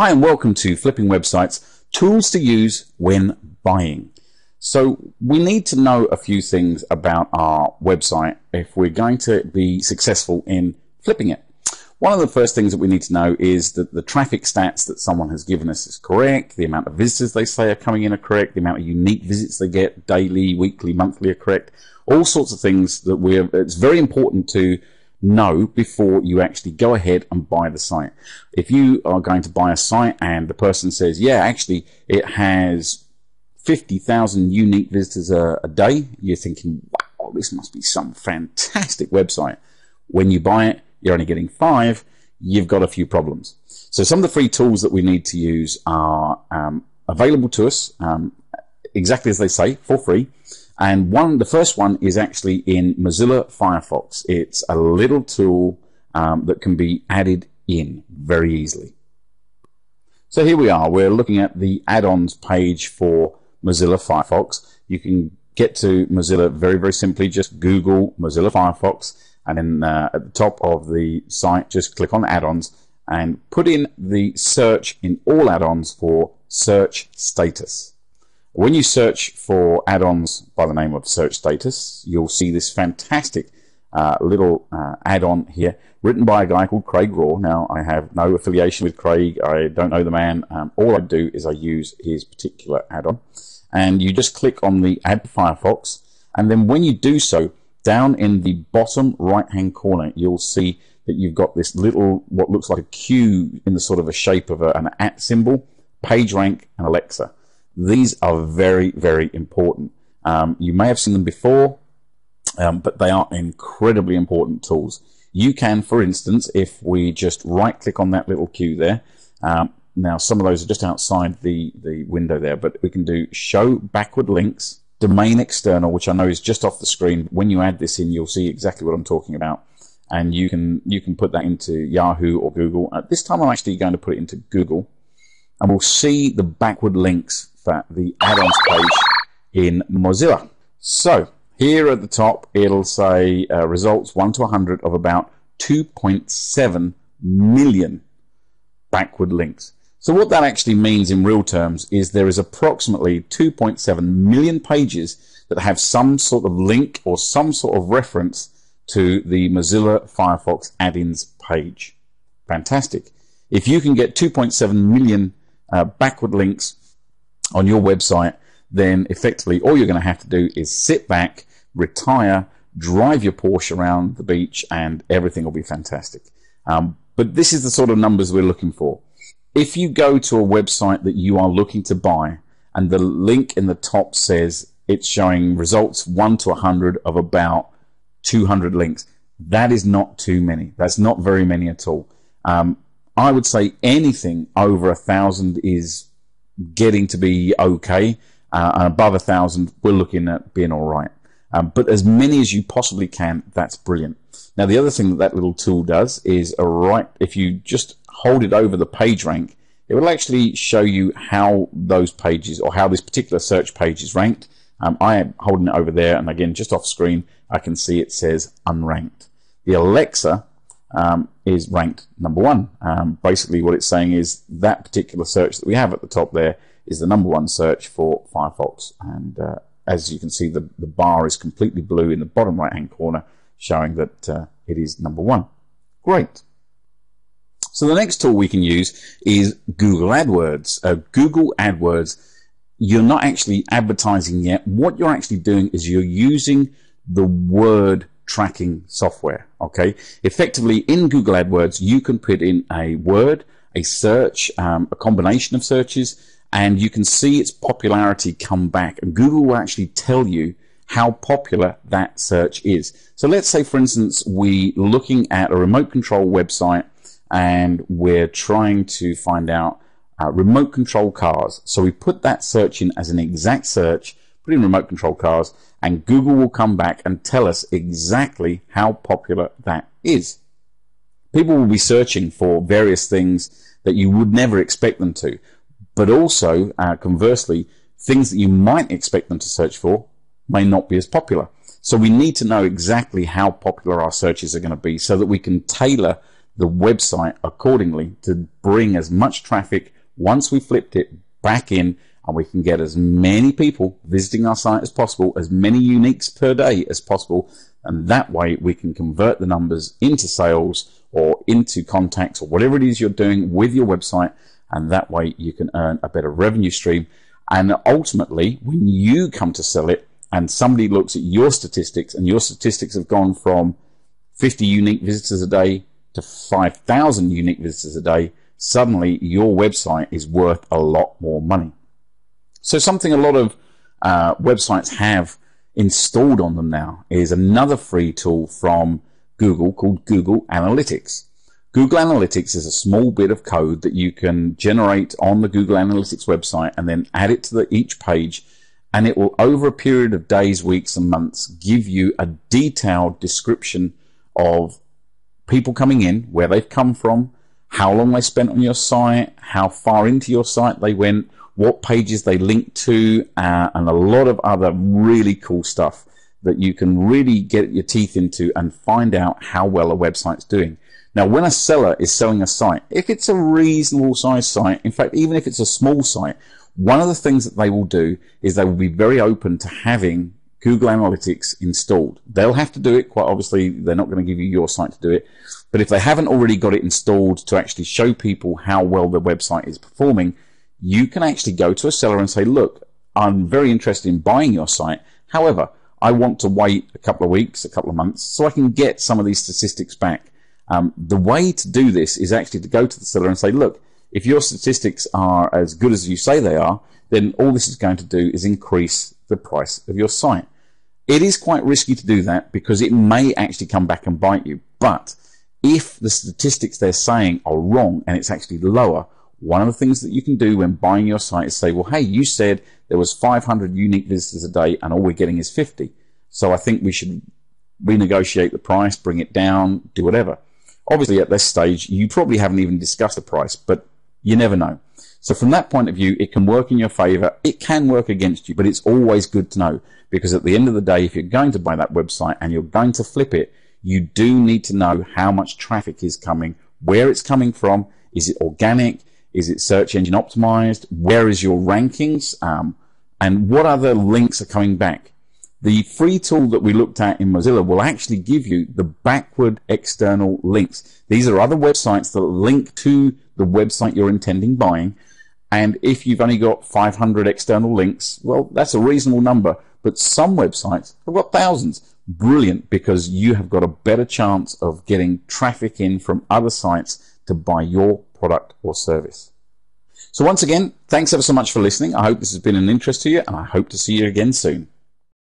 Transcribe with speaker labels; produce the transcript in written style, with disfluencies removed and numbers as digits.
Speaker 1: Hi and welcome to Flipping Websites, tools to use when buying. So we need to know a few things about our website if we're going to be successful in flipping it. One of the first things that we need to know is that the traffic stats that someone has given us is correct, the amount of visitors they say are coming in are correct, the amount of unique visits they get daily, weekly, monthly are correct. All sorts of things that it's very important to know before you actually go ahead and buy the site. If you are going to buy a site and the person says, yeah, actually it has 50,000 unique visitors a day, you're thinking, wow, this must be some fantastic website. When you buy it, you're only getting 5, you've got a few problems. So some of the free tools that we need to use are available to us, exactly as they say, for free. And the first one is actually in Mozilla Firefox. It's a little tool that can be added in very easily. So here we are. We're looking at the add-ons page for Mozilla Firefox. You can get to Mozilla very, very simply. Just Google Mozilla Firefox, and then at the top of the site, just click on add-ons and put in the search in all add-ons for search status. When you search for add-ons by the name of search status, you'll see this fantastic little add-on here written by a guy called Craig Raw. Now, I have no affiliation with Craig. I don't know the man. All I do is I use his particular add-on. And you just click on the Add to Firefox. And then when you do so, down in the bottom right-hand corner, you'll see that you've got this little, what looks like a Q in the sort of a shape of an @ symbol, PageRank and Alexa. These are very, very important. You may have seen them before, but they are incredibly important tools. You can, for instance, if we just right-click on that little Q there, now some of those are just outside the window there, but we can do Show Backward Links, Domain External, which I know is just off the screen. When you add this in, you'll see exactly what I'm talking about. And you can put that into Yahoo or Google. At this time, I'm actually going to put it into Google, and we'll see the backward links for the add-ons page in Mozilla. So here at the top, it'll say results 1 to 100 of about 2.7 million backward links. So what that actually means in real terms is there is approximately 2.7 million pages that have some sort of link or some sort of reference to the Mozilla Firefox add-ins page. Fantastic. If you can get 2.7 million backward links on your website, then effectively all you're going to have to do is sit back, retire, drive your Porsche around the beach, and everything will be fantastic. But this is the sort of numbers we're looking for. If you go to a website that you are looking to buy and the link in the top says it's showing results 1 to 100 of about 200 links, that is not too many. That's not very many at all. I would say anything over 1,000 is getting to be okay, and above 1,000 we're looking at being all right. But as many as you possibly can, that's brilliant. Now the other thing that little tool does is if you just hold it over the page rank, it will actually show you how those pages or how this particular search page is ranked. I am holding it over there, and again, just off screen, I can see it says unranked. The Alexa is ranked number 1. Basically what it's saying is that particular search that we have at the top there is the number 1 search for Firefox. And as you can see, the bar is completely blue in the bottom right-hand corner, showing that it is number 1. Great. So the next tool we can use is Google AdWords. Google AdWords, you're not actually advertising yet. What you're actually doing is you're using the word tracking software. Okay, effectively in Google AdWords you can put in a word, a search, a combination of searches, and you can see its popularity come back, and Google will actually tell you how popular that search is. So let's say, for instance, we're looking at a remote control website and we're trying to find out remote control cars. So we put that search in as an exact search, put in remote control cars, and Google will come back and tell us exactly how popular that is. People will be searching for various things that you would never expect them to, but also, conversely, things that you might expect them to search for may not be as popular. So we need to know exactly how popular our searches are going to be so that we can tailor the website accordingly to bring as much traffic once we flipped it back in, and we can get as many people visiting our site as possible, as many uniques per day as possible, and that way we can convert the numbers into sales or into contacts or whatever it is you're doing with your website, and that way you can earn a better revenue stream. And ultimately, when you come to sell it and somebody looks at your statistics and your statistics have gone from 50 unique visitors a day to 5,000 unique visitors a day, suddenly your website is worth a lot more money. So something a lot of websites have installed on them now is another free tool from Google called Google Analytics. Google Analytics is a small bit of code that you can generate on the Google Analytics website and then add it to each page, and it will, over a period of days, weeks and months, give you a detailed description of people coming in, where they've come from, how long they spent on your site, how far into your site they went, what pages they linked to, and a lot of other really cool stuff that you can really get your teeth into and find out how well a website's doing. Now, when a seller is selling a site, if it's a reasonable size site, in fact, even if it's a small site, one of the things that they will do is they will be very open to having Google Analytics installed. They'll have to do it, quite obviously. They're not going to give you your site to do it. But if they haven't already got it installed to actually show people how well the website is performing, you can actually go to a seller and say, look, I'm very interested in buying your site. However, I want to wait a couple of weeks, a couple of months, so I can get some of these statistics back. The way to do this is actually to go to the seller and say, look, if your statistics are as good as you say they are, then all this is going to do is increase the price of your site. It is quite risky to do that because it may actually come back and bite you. But if the statistics they're saying are wrong and it's actually lower, one of the things that you can do when buying your site is say, well, hey, you said there was 500 unique visitors a day and all we're getting is 50. So I think we should renegotiate the price, bring it down, do whatever. Obviously, at this stage, you probably haven't even discussed the price, but you never know. So from that point of view, it can work in your favor. It can work against you, but it's always good to know, because at the end of the day, if you're going to buy that website and you're going to flip it, you do need to know how much traffic is coming, where it's coming from. Is it organic? Is it search engine optimized? Where is your rankings? And what other links are coming back? The free tool that we looked at in Mozilla will actually give you the backward external links. These are other websites that link to the website you're intending buying. And if you've only got 500 external links, well, that's a reasonable number. But some websites have got thousands. Brilliant, because you have got a better chance of getting traffic in from other sites to buy your product or service. So once again, thanks ever so much for listening. I hope this has been an interest to you, and I hope to see you again soon.